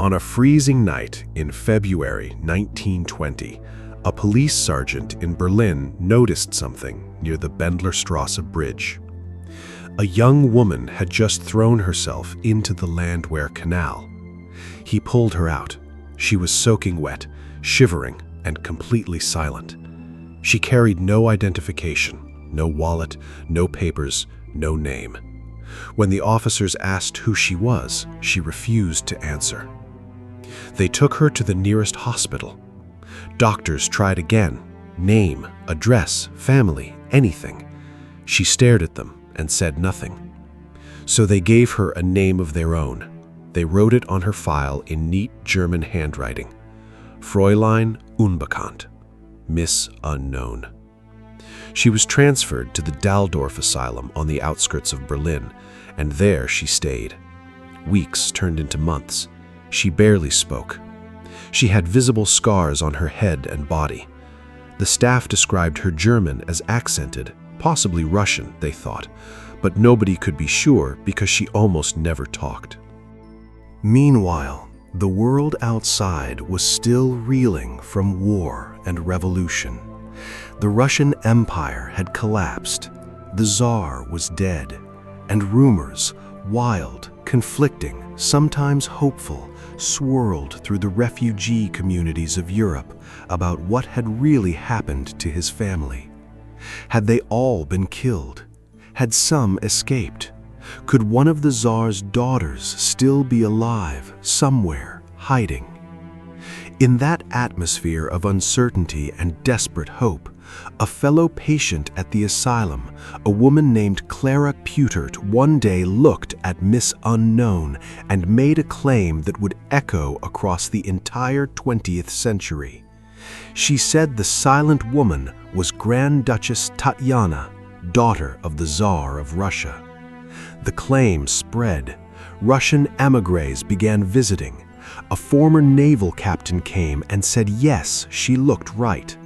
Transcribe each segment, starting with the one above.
On a freezing night in February 1920, a police sergeant in Berlin noticed something near the Bendlerstrasse bridge. A young woman had just thrown herself into the Landwehr Canal. He pulled her out. She was soaking wet, shivering, and completely silent. She carried no identification, no wallet, no papers, no name. When the officers asked who she was, she refused to answer. They took her to the nearest hospital. Doctors tried again. Name, address, family, anything. She stared at them and said nothing. So they gave her a name of their own. They wrote it on her file in neat German handwriting. Fräulein Unbekannt, Miss Unknown. She was transferred to the Daldorf Asylum on the outskirts of Berlin, and there she stayed. Weeks turned into months. She barely spoke. She had visible scars on her head and body. The staff described her German as accented, possibly Russian, they thought, but nobody could be sure because she almost never talked. Meanwhile, the world outside was still reeling from war and revolution. The Russian Empire had collapsed, the Tsar was dead, and rumors, wild, conflicting, sometimes hopeful, swirled through the refugee communities of Europe about what had really happened to his family. Had they all been killed? Had some escaped? Could one of the Tsar's daughters still be alive, somewhere, hiding? In that atmosphere of uncertainty and desperate hope, a fellow patient at the asylum, a woman named Clara Putert, one day looked at Miss Unknown and made a claim that would echo across the entire 20th century. She said the silent woman was Grand Duchess Tatiana, daughter of the Tsar of Russia. The claim spread. Russian émigrés began visiting. A former naval captain came and said yes, she looked right.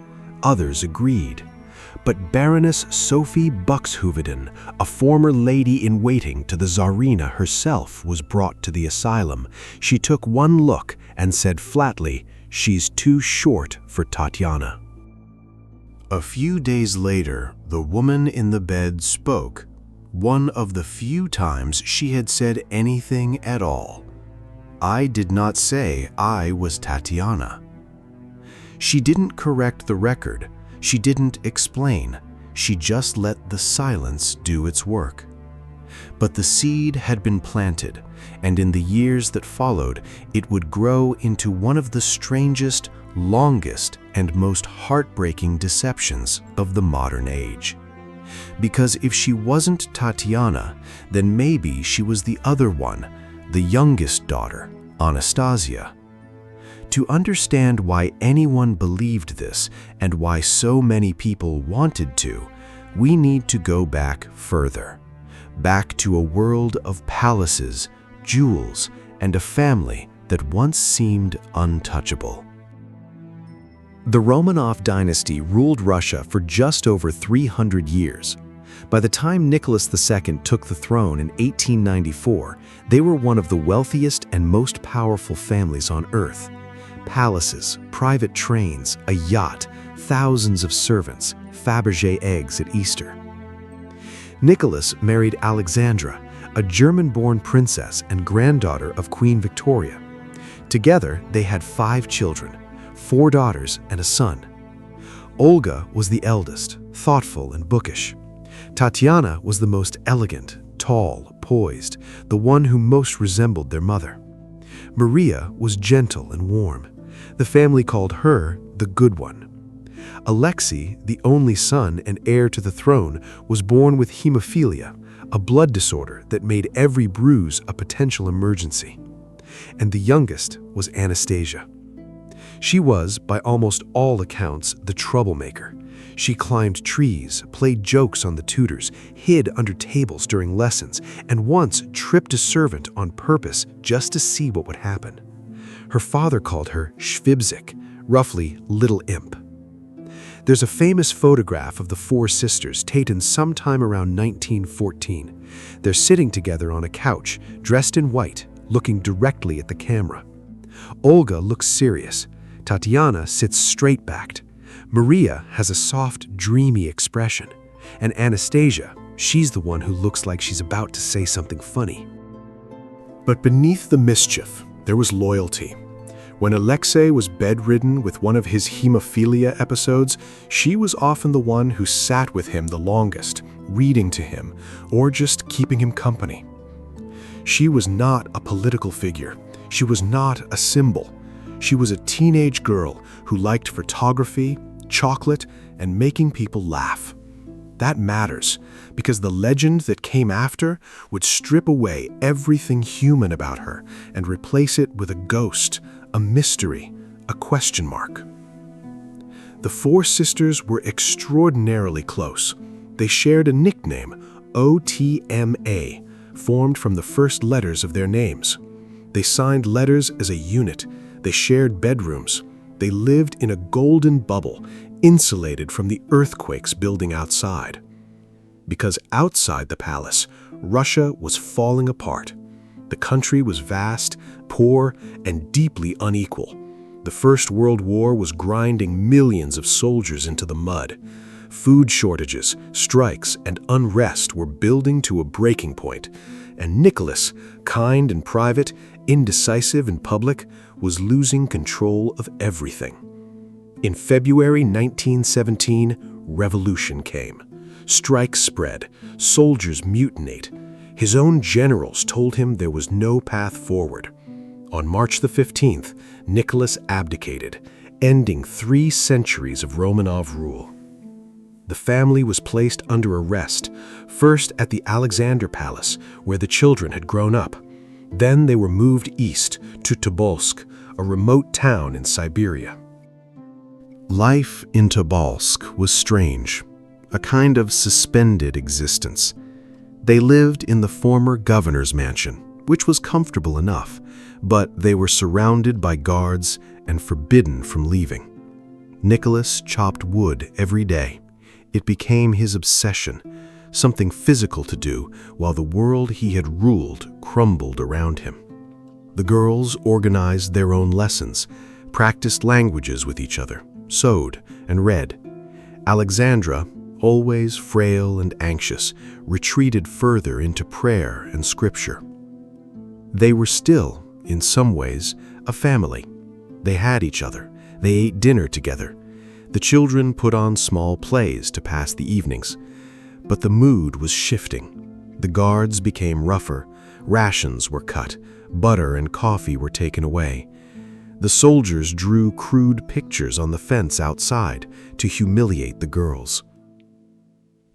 Others agreed. But Baroness Sophie Buxhoeveden, a former lady-in-waiting to the Tsarina herself, was brought to the asylum. She took one look and said flatly, "She's too short for Tatiana." A few days later, the woman in the bed spoke, one of the few times she had said anything at all. "I did not say I was Tatiana." She didn't correct the record. She didn't explain. She just let the silence do its work. But the seed had been planted, and in the years that followed, it would grow into one of the strangest, longest, and most heartbreaking deceptions of the modern age. Because if she wasn't Tatiana, then maybe she was the other one, the youngest daughter, Anastasia. To understand why anyone believed this and why so many people wanted to, we need to go back further. Back to a world of palaces, jewels, and a family that once seemed untouchable. The Romanov dynasty ruled Russia for just over 300 years. By the time Nicholas II took the throne in 1894, they were one of the wealthiest and most powerful families on earth. Palaces, private trains, a yacht, thousands of servants, Fabergé eggs at Easter. Nicholas married Alexandra, a German-born princess and granddaughter of Queen Victoria. Together, they had 5 children, 4 daughters and a son. Olga was the eldest, thoughtful and bookish. Tatiana was the most elegant, tall, poised, the one who most resembled their mother. Maria was gentle and warm. The family called her the Good One. Alexei, the only son and heir to the throne, was born with hemophilia, a blood disorder that made every bruise a potential emergency. And the youngest was Anastasia. She was, by almost all accounts, the troublemaker. She climbed trees, played jokes on the tutors, hid under tables during lessons, and once tripped a servant on purpose just to see what would happen. Her father called her Schwibzik, roughly Little Imp. There's a famous photograph of the 4 sisters taken sometime around 1914. They're sitting together on a couch, dressed in white, looking directly at the camera. Olga looks serious. Tatiana sits straight-backed. Maria has a soft, dreamy expression. And Anastasia, she's the one who looks like she's about to say something funny. But beneath the mischief, there was loyalty. When Alexei was bedridden with one of his hemophilia episodes, she was often the one who sat with him the longest, reading to him, or just keeping him company. She was not a political figure. She was not a symbol. She was a teenage girl who liked photography, chocolate, and making people laugh. That matters, because the legend that came after would strip away everything human about her and replace it with a ghost, a mystery, a question mark. The four sisters were extraordinarily close. They shared a nickname, OTMA, formed from the first letters of their names. They signed letters as a unit. They shared bedrooms. They lived in a golden bubble, insulated from the earthquakes building outside. Because outside the palace, Russia was falling apart. The country was vast, poor, and deeply unequal. The First World War was grinding millions of soldiers into the mud. Food shortages, strikes, and unrest were building to a breaking point, and Nicholas, kind in private, indecisive in public, was losing control of everything. In February 1917, revolution came. Strikes spread, soldiers mutinate. His own generals told him there was no path forward. On March the 15th, Nicholas abdicated, ending 3 centuries of Romanov rule. The family was placed under arrest, first at the Alexander Palace, where the children had grown up. Then they were moved east to Tobolsk, a remote town in Siberia. Life in Tobolsk was strange, a kind of suspended existence. They lived in the former governor's mansion, which was comfortable enough, but they were surrounded by guards and forbidden from leaving. Nicholas chopped wood every day. It became his obsession, something physical to do while the world he had ruled crumbled around him. The girls organized their own lessons, practiced languages with each other, sewed and read. Alexandra, always frail and anxious, retreated further into prayer and scripture. They were still, in some ways, a family. They had each other. They ate dinner together. The children put on small plays to pass the evenings. But the mood was shifting. The guards became rougher. Rations were cut. Butter and coffee were taken away. The soldiers drew crude pictures on the fence outside to humiliate the girls.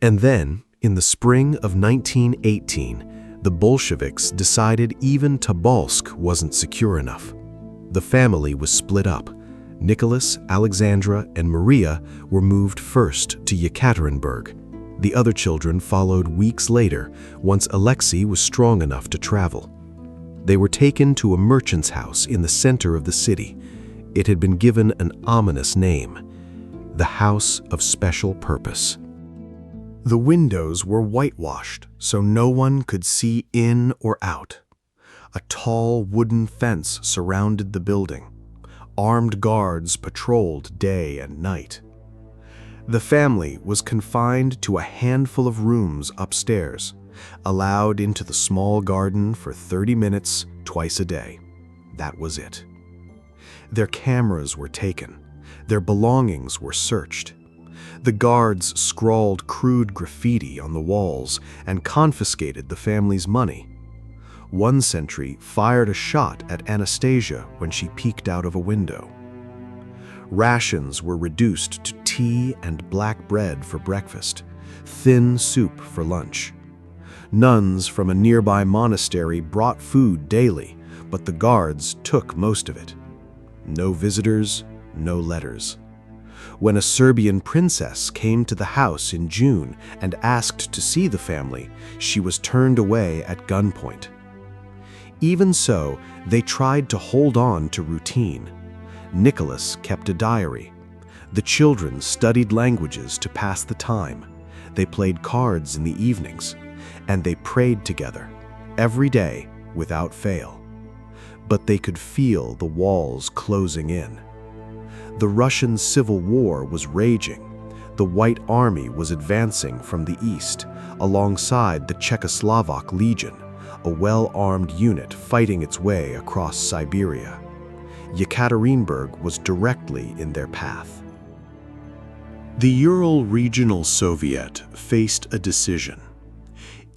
And then, in the spring of 1918, the Bolsheviks decided even Tobolsk wasn't secure enough. The family was split up. Nicholas, Alexandra, and Maria were moved first to Yekaterinburg. The other children followed weeks later, once Alexei was strong enough to travel. They were taken to a merchant's house in the center of the city. It had been given an ominous name, the House of Special Purpose. The windows were whitewashed, so no one could see in or out. A tall wooden fence surrounded the building. Armed guards patrolled day and night. The family was confined to a handful of rooms upstairs, allowed into the small garden for 30 minutes twice a day. That was it. Their cameras were taken. Their belongings were searched. The guards scrawled crude graffiti on the walls and confiscated the family's money. One sentry fired a shot at Anastasia when she peeked out of a window. Rations were reduced to tea and black bread for breakfast, thin soup for lunch. Nuns from a nearby monastery brought food daily, but the guards took most of it. No visitors, no letters. When a Serbian princess came to the house in June and asked to see the family, she was turned away at gunpoint. Even so, they tried to hold on to routine. Nicholas kept a diary. The children studied languages to pass the time. They played cards in the evenings, and they prayed together, every day without fail. but they could feel the walls closing in. The Russian Civil War was raging. The White Army was advancing from the east, alongside the Czechoslovak Legion, a well-armed unit fighting its way across Siberia. Yekaterinburg was directly in their path. The Ural Regional Soviet faced a decision.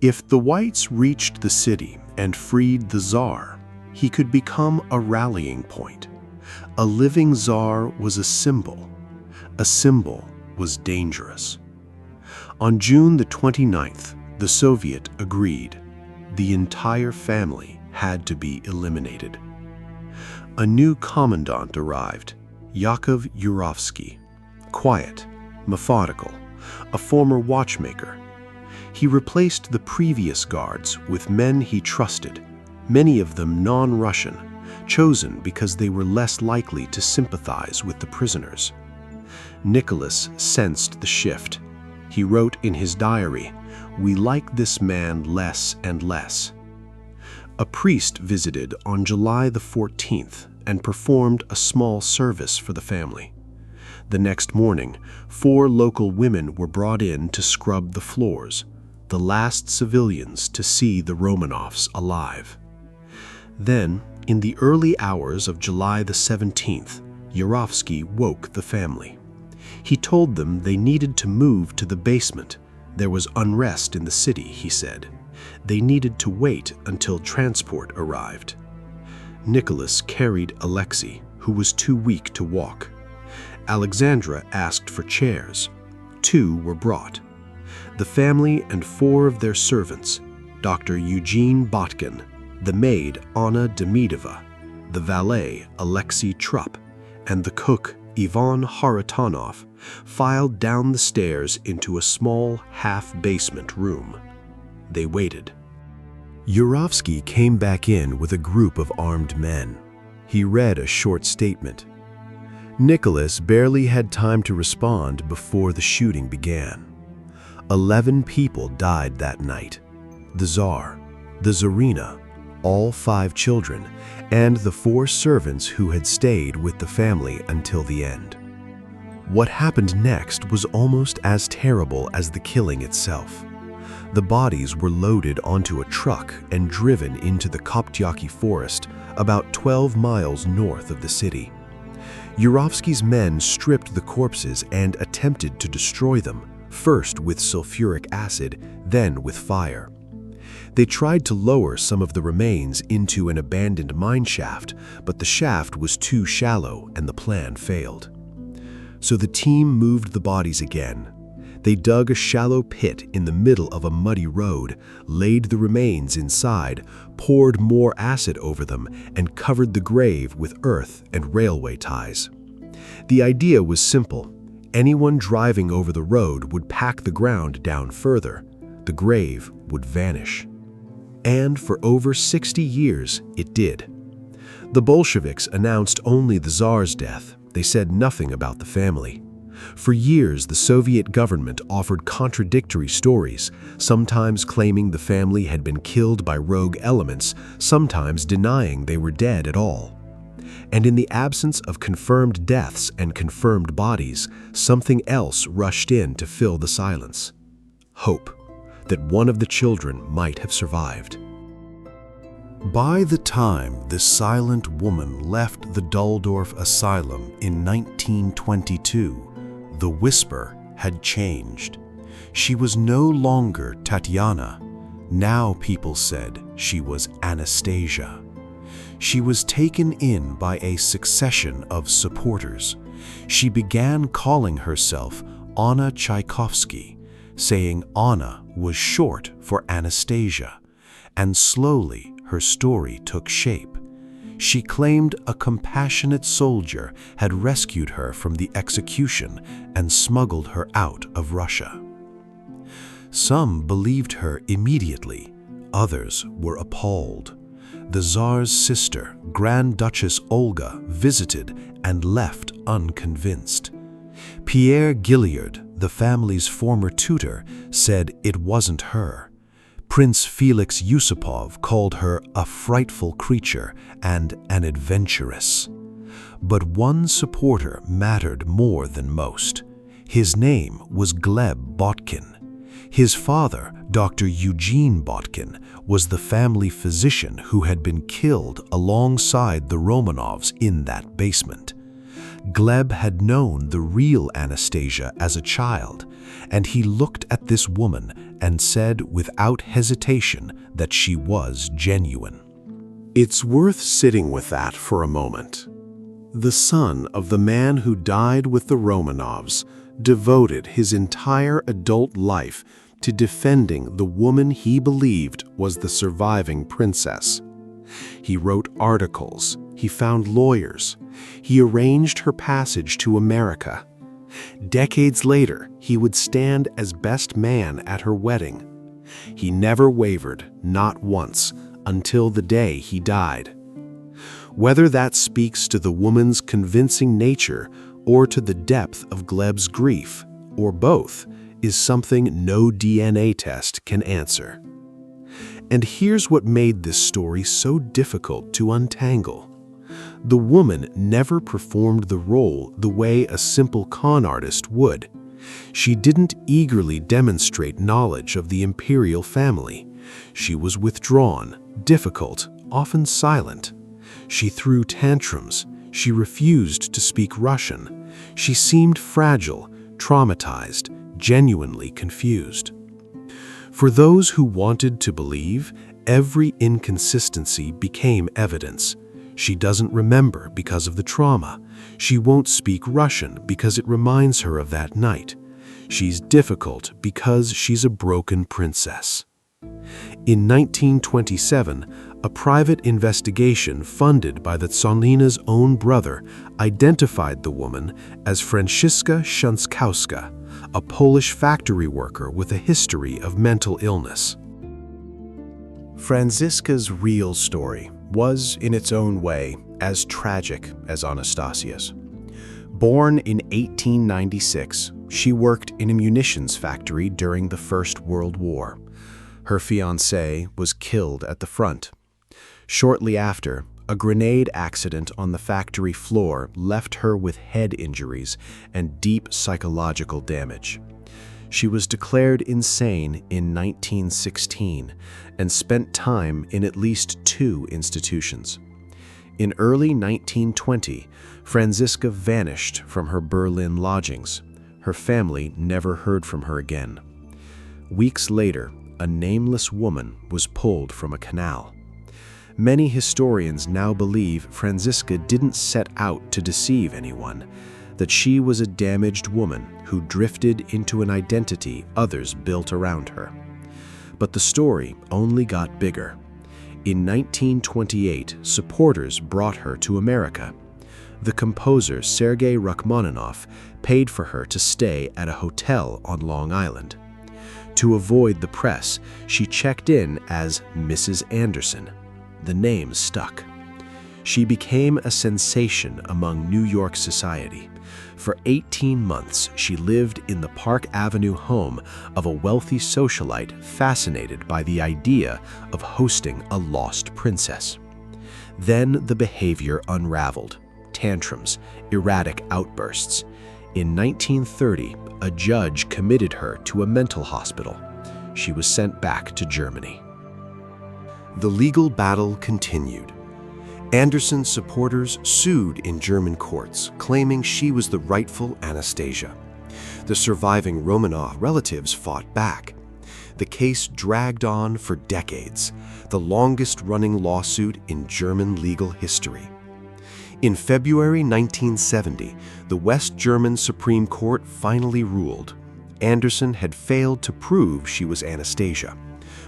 If the Whites reached the city and freed the Tsar, he could become a rallying point. A living Tsar was a symbol. A symbol was dangerous. On June the 29th, the Soviet agreed. The entire family had to be eliminated. A new commandant arrived, Yakov Yurovsky. Quiet, methodical, a former watchmaker. He replaced the previous guards with men he trusted, many of them non-Russian, chosen because they were less likely to sympathize with the prisoners. Nicholas sensed the shift. He wrote in his diary, "We like this man less and less." A priest visited on July the 14th and performed a small service for the family. The next morning, 4 local women were brought in to scrub the floors, the last civilians to see the Romanovs alive. Then, in the early hours of July the 17th, Yurovsky woke the family. He told them they needed to move to the basement. There was unrest in the city, he said. They needed to wait until transport arrived. Nicholas carried Alexei, who was too weak to walk. Alexandra asked for chairs. 2 were brought. The family and 4 of their servants, Dr. Eugene Botkin, the maid Anna Demidova, the valet Alexei Trupp, and the cook Ivan Haratonov, filed down the stairs into a small half-basement room. They waited. Yurovsky came back in with a group of armed men. He read a short statement. Nicholas barely had time to respond before the shooting began. 11 people died that night. The Tsar, the Tsarina, all 5 children, and the 4 servants who had stayed with the family until the end. What happened next was almost as terrible as the killing itself. The bodies were loaded onto a truck and driven into the Koptyaki forest, about 12 miles north of the city. Yurovsky's men stripped the corpses and attempted to destroy them, first with sulfuric acid, then with fire. They tried to lower some of the remains into an abandoned mine shaft, but the shaft was too shallow and the plan failed. So the team moved the bodies again. They dug a shallow pit in the middle of a muddy road, laid the remains inside, poured more acid over them, and covered the grave with earth and railway ties. The idea was simple. Anyone driving over the road would pack the ground down further. The grave would vanish. And for over 60 years, it did. The Bolsheviks announced only the Tsar's death. They said nothing about the family. For years, the Soviet government offered contradictory stories, sometimes claiming the family had been killed by rogue elements, sometimes denying they were dead at all. And in the absence of confirmed deaths and confirmed bodies, something else rushed in to fill the silence. Hope that one of the children might have survived. By the time the silent woman left the Duldorf Asylum in 1922, the whisper had changed. She was no longer Tatiana. Now people said she was Anastasia. She was taken in by a succession of supporters. She began calling herself Anna Tchaikovsky, saying Anna was short for Anastasia, and slowly her story took shape. She claimed a compassionate soldier had rescued her from the execution and smuggled her out of Russia. Some believed her immediately, others were appalled. The Tsar's sister, Grand Duchess Olga, visited and left unconvinced. Pierre Gilliard, the family's former tutor, said it wasn't her. Prince Felix Yusupov called her a frightful creature and an adventuress. But one supporter mattered more than most. His name was Gleb Botkin. His father, Dr. Eugene Botkin, was the family physician who had been killed alongside the Romanovs in that basement. Gleb had known the real Anastasia as a child, and he looked at this woman and said without hesitation that she was genuine. It's worth sitting with that for a moment. The son of the man who died with the Romanovs devoted his entire adult life to defending the woman he believed was the surviving princess. He wrote articles, he found lawyers, he arranged her passage to America. Decades later, he would stand as best man at her wedding. He never wavered, not once, until the day he died. Whether that speaks to the woman's convincing nature or to the depth of Gleb's grief, or both, is something no DNA test can answer. And here's what made this story so difficult to untangle. The woman never performed the role the way a simple con artist would. She didn't eagerly demonstrate knowledge of the imperial family. She was withdrawn, difficult, often silent. She threw tantrums. She refused to speak Russian. She seemed fragile, traumatized, genuinely confused. For those who wanted to believe, every inconsistency became evidence. She doesn't remember because of the trauma. She won't speak Russian because it reminds her of that night. She's difficult because she's a broken princess. In 1927, a private investigation funded by the Tsarina's own brother identified the woman as Franciszka Szankowska, a Polish factory worker with a history of mental illness. Franciszka's real story was, in its own way, as tragic as Anastasia's. Born in 1896, she worked in a munitions factory during the First World War. Her fiancé was killed at the front. Shortly after, a grenade accident on the factory floor left her with head injuries and deep psychological damage. She was declared insane in 1916 and spent time in at least 2 institutions. In early 1920, Franciszka vanished from her Berlin lodgings. Her family never heard from her again. Weeks later, a nameless woman was pulled from a canal. Many historians now believe Franciszka didn't set out to deceive anyone, that she was a damaged woman who drifted into an identity others built around her. But the story only got bigger. In 1928, supporters brought her to America. The composer Sergei Rachmaninoff paid for her to stay at a hotel on Long Island. To avoid the press, she checked in as Mrs. Anderson. The name stuck. She became a sensation among New York society. For 18 months, she lived in the Park Avenue home of a wealthy socialite fascinated by the idea of hosting a lost princess. Then the behavior unraveled. Tantrums, erratic outbursts. In 1930, a judge committed her to a mental hospital. She was sent back to Germany. The legal battle continued. Anderson's supporters sued in German courts, claiming she was the rightful Anastasia. The surviving Romanov relatives fought back. The case dragged on for decades, the longest-running lawsuit in German legal history. In February 1970, the West German Supreme Court finally ruled. Anderson had failed to prove she was Anastasia,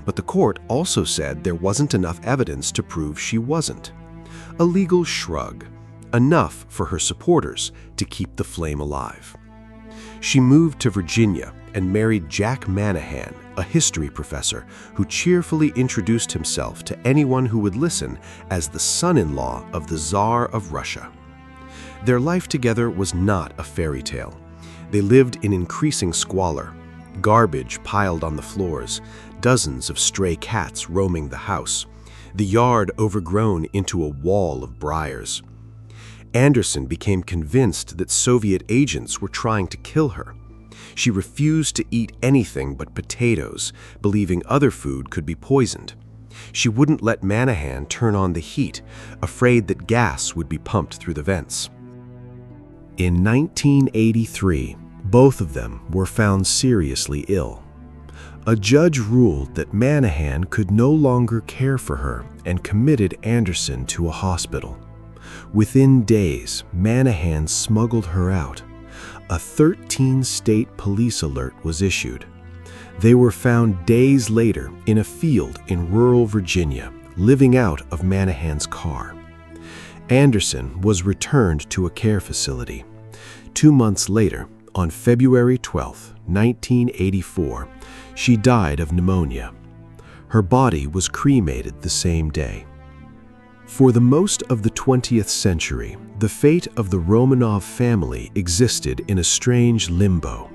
but the court also said there wasn't enough evidence to prove she wasn't. A legal shrug, enough for her supporters to keep the flame alive. She moved to Virginia and married Jack Manahan, a history professor who cheerfully introduced himself to anyone who would listen as the son-in-law of the Tsar of Russia. Their life together was not a fairy tale. They lived in increasing squalor, garbage piled on the floors, dozens of stray cats roaming the house, the yard overgrown into a wall of briars. Anderson became convinced that Soviet agents were trying to kill her. She refused to eat anything but potatoes, believing other food could be poisoned. She wouldn't let Manahan turn on the heat, afraid that gas would be pumped through the vents. In 1983, both of them were found seriously ill. A judge ruled that Manahan could no longer care for her and committed Anderson to a hospital. Within days, Manahan smuggled her out. A 13-state police alert was issued. They were found days later in a field in rural Virginia, living out of Manahan's car. Anderson was returned to a care facility. 2 months later, on February 12, 1984, she died of pneumonia. Her body was cremated the same day. For the most of the 20th century, the fate of the Romanov family existed in a strange limbo.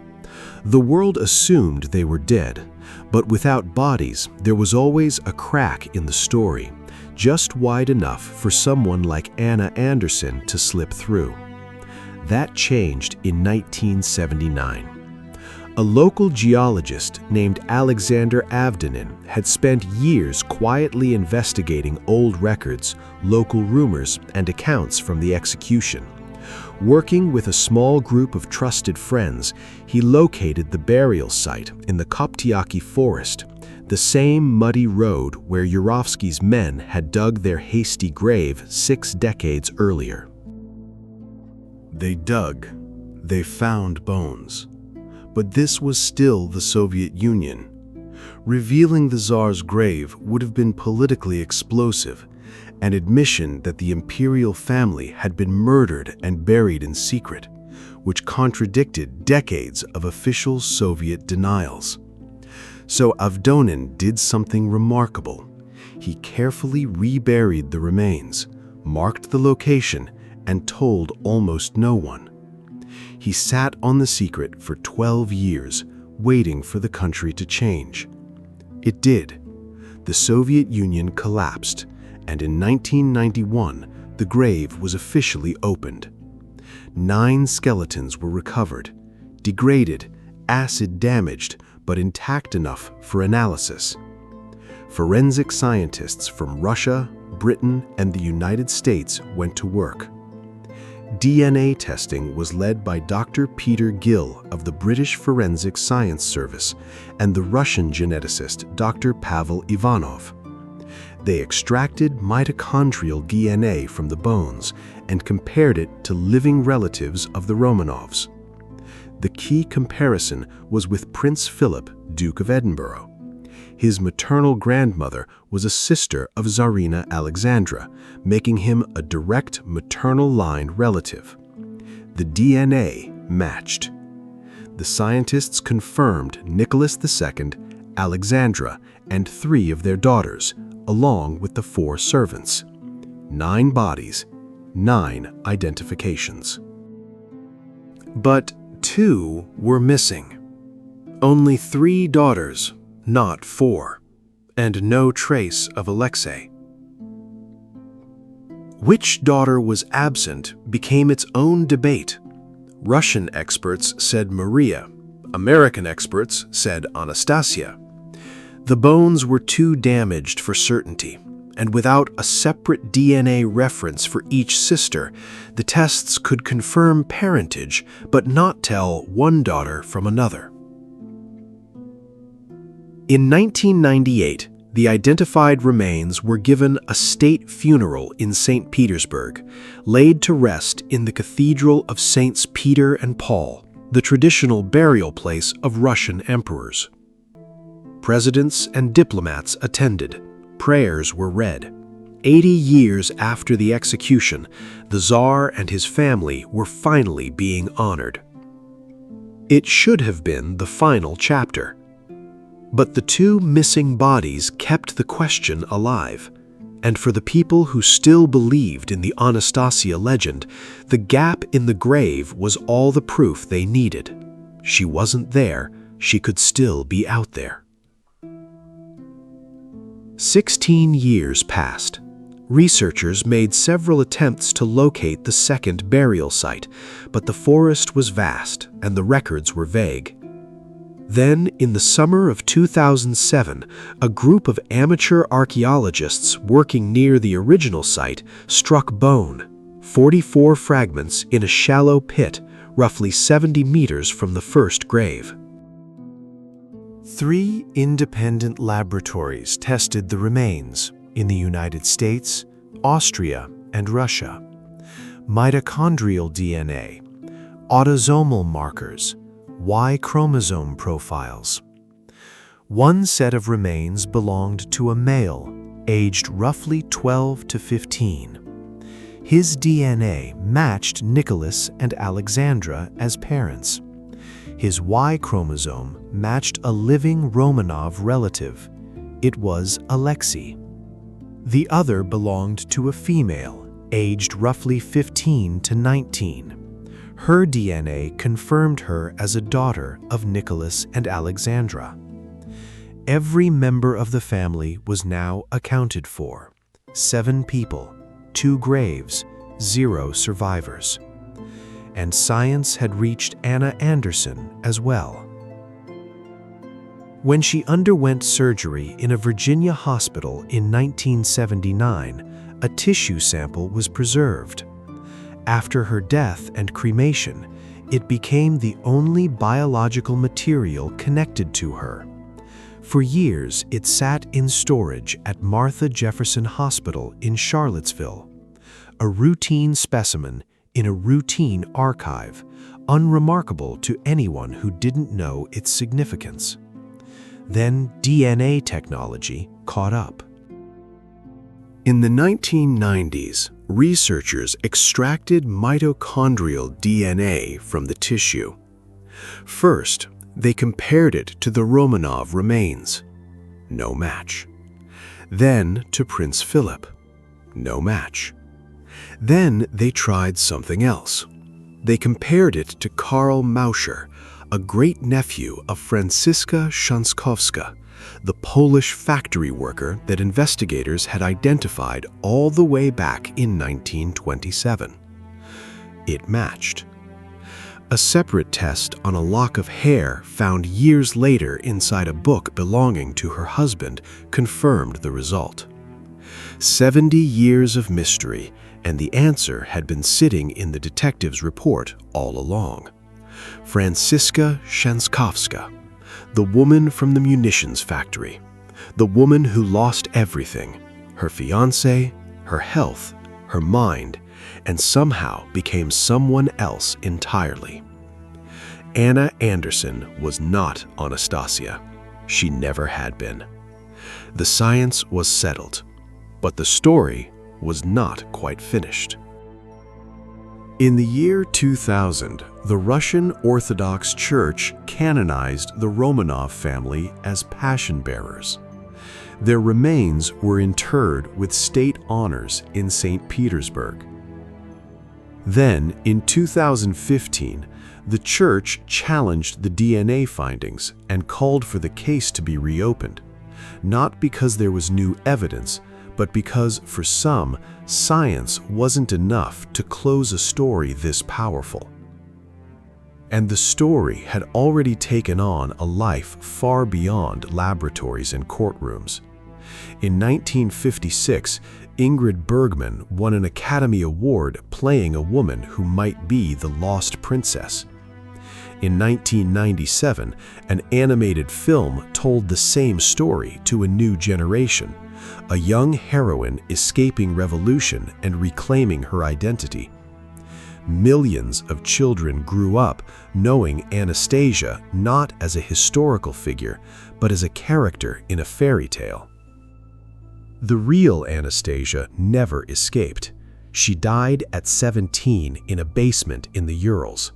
The world assumed they were dead, but without bodies, there was always a crack in the story, just wide enough for someone like Anna Anderson to slip through. That changed in 1979. A local geologist named Alexander Avdenin had spent years quietly investigating old records, local rumors, and accounts from the execution. Working with a small group of trusted friends, he located the burial site in the Koptyaki forest, the same muddy road where Yurovsky's men had dug their hasty grave 6 decades earlier. They dug. They found bones. But this was still the Soviet Union. Revealing the Tsar's grave would have been politically explosive, an admission that the imperial family had been murdered and buried in secret, which contradicted decades of official Soviet denials. So Avdenin did something remarkable. He carefully reburied the remains, marked the location, and told almost no one. He sat on the secret for 12 years, waiting for the country to change. It did. The Soviet Union collapsed, and in 1991, the grave was officially opened. 9 skeletons were recovered, degraded, acid-damaged, but intact enough for analysis. Forensic scientists from Russia, Britain, and the United States went to work. DNA testing was led by Dr. Peter Gill of the British Forensic Science Service and the Russian geneticist Dr. Pavel Ivanov. They extracted mitochondrial DNA from the bones and compared it to living relatives of the Romanovs. The key comparison was with Prince Philip, Duke of Edinburgh. His maternal grandmother was a sister of Tsarina Alexandra, making him a direct maternal line relative. The DNA matched. The scientists confirmed Nicholas II, Alexandra, and 3 of their daughters, along with the 4 servants. 9 bodies, 9 identifications. But 2 were missing. Only 3 daughters, not 4, and no trace of Alexei. Which daughter was absent became its own debate. Russian experts said Maria. American experts said Anastasia. The bones were too damaged for certainty, and without a separate DNA reference for each sister, the tests could confirm parentage but not tell one daughter from another. In 1998, the identified remains were given a state funeral in St. Petersburg, laid to rest in the Cathedral of Saints Peter and Paul, the traditional burial place of Russian emperors. Presidents and diplomats attended. Prayers were read. 80 years after the execution, the Tsar and his family were finally being honored. It should have been the final chapter. But the 2 missing bodies kept the question alive, and for the people who still believed in the Anastasia legend, the gap in the grave was all the proof they needed. She wasn't there, she could still be out there. 16 years passed. Researchers made several attempts to locate the second burial site, but the forest was vast and the records were vague. Then, in the summer of 2007, a group of amateur archaeologists working near the original site struck bone, 44 fragments in a shallow pit, roughly 70 meters from the first grave. 3 independent laboratories tested the remains in the United States, Austria, and Russia. Mitochondrial DNA, autosomal markers, Y chromosome profiles. One set of remains belonged to a male, aged roughly 12 to 15. His DNA matched Nicholas and Alexandra as parents. His Y chromosome matched a living Romanov relative. It was Alexei. The other belonged to a female, aged roughly 15 to 19. Her DNA confirmed her as a daughter of Nicholas and Alexandra. Every member of the family was now accounted for. 7 people, 2 graves, 0 survivors. And science had reached Anna Anderson as well. When she underwent surgery in a Virginia hospital in 1979, a tissue sample was preserved. After her death and cremation, it became the only biological material connected to her. For years, it sat in storage at Martha Jefferson Hospital in Charlottesville, a routine specimen in a routine archive, unremarkable to anyone who didn't know its significance. Then DNA technology caught up. In the 1990s, researchers extracted mitochondrial DNA from the tissue. First, they compared it to the Romanov remains. No match. Then to Prince Philip. No match. Then they tried something else. They compared it to Karl Mauscher, a great-nephew of Franciszka Szankowska, the Polish factory worker that investigators had identified all the way back in 1927. It matched. A separate test on a lock of hair found years later inside a book belonging to her husband confirmed the result. 70 years of mystery, and the answer had been sitting in the detective's report all along. Franciszka Szankowska, the woman from the munitions factory, the woman who lost everything, her fiancé, her health, her mind, and somehow became someone else entirely. Anna Anderson was not Anastasia. She never had been. The science was settled, but the story was not quite finished. In the year 2000, the Russian Orthodox Church canonized the Romanov family as passion bearers. Their remains were interred with state honors in St. Petersburg. Then, in 2015, the church challenged the DNA findings and called for the case to be reopened, not because there was new evidence, but because, for some, science wasn't enough to close a story this powerful. And the story had already taken on a life far beyond laboratories and courtrooms. In 1956, Ingrid Bergman won an Academy Award playing a woman who might be the lost princess. In 1997, an animated film told the same story to a new generation, a young heroine escaping revolution and reclaiming her identity. Millions of children grew up knowing Anastasia not as a historical figure, but as a character in a fairy tale. The real Anastasia never escaped. She died at 17 in a basement in the Urals.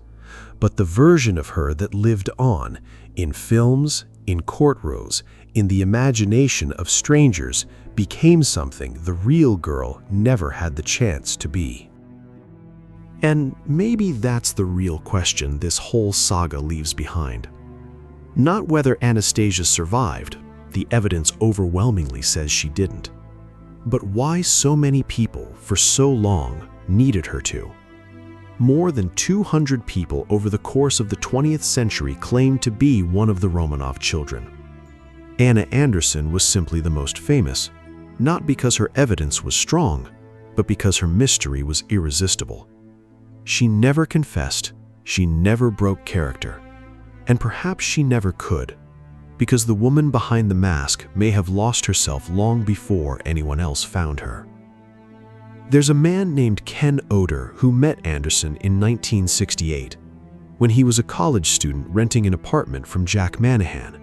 But the version of her that lived on, in films, in courtrooms, in the imagination of strangers, became something the real girl never had the chance to be. And maybe that's the real question this whole saga leaves behind. Not whether Anastasia survived, the evidence overwhelmingly says she didn't. But why so many people, for so long, needed her to? More than 200 people over the course of the 20th century claimed to be one of the Romanov children. Anna Anderson was simply the most famous, not because her evidence was strong, but because her mystery was irresistible. She never confessed, she never broke character, and perhaps she never could, because the woman behind the mask may have lost herself long before anyone else found her. There's a man named Ken Oder who met Anderson in 1968, when he was a college student renting an apartment from Jack Manahan.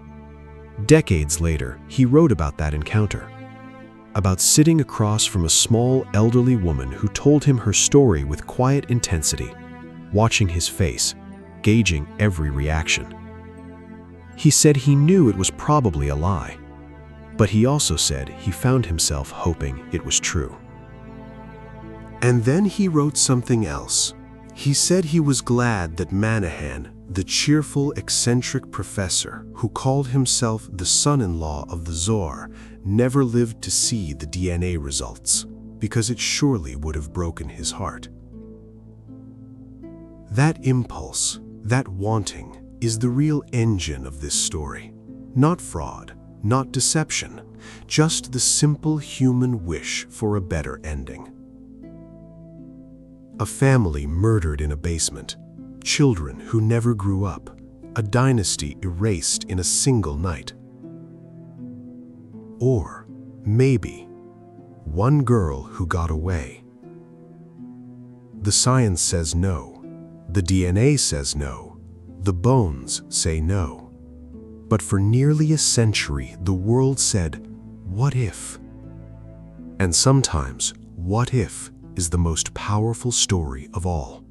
Decades later, he wrote about that encounter, about sitting across from a small elderly woman who told him her story with quiet intensity, watching his face, gauging every reaction. He said he knew it was probably a lie, but he also said he found himself hoping it was true. And then he wrote something else. He said he was glad that Manahan, the cheerful, eccentric professor who called himself the son-in-law of the Tsar, never lived to see the DNA results, because it surely would have broken his heart. That impulse, that wanting, is the real engine of this story. Not fraud, not deception, just the simple human wish for a better ending. A family murdered in a basement, children who never grew up, a dynasty erased in a single night. Or, maybe, one girl who got away. The science says no, the DNA says no, the bones say no. But for nearly a century, the world said, what if? And sometimes, what if is the most powerful story of all.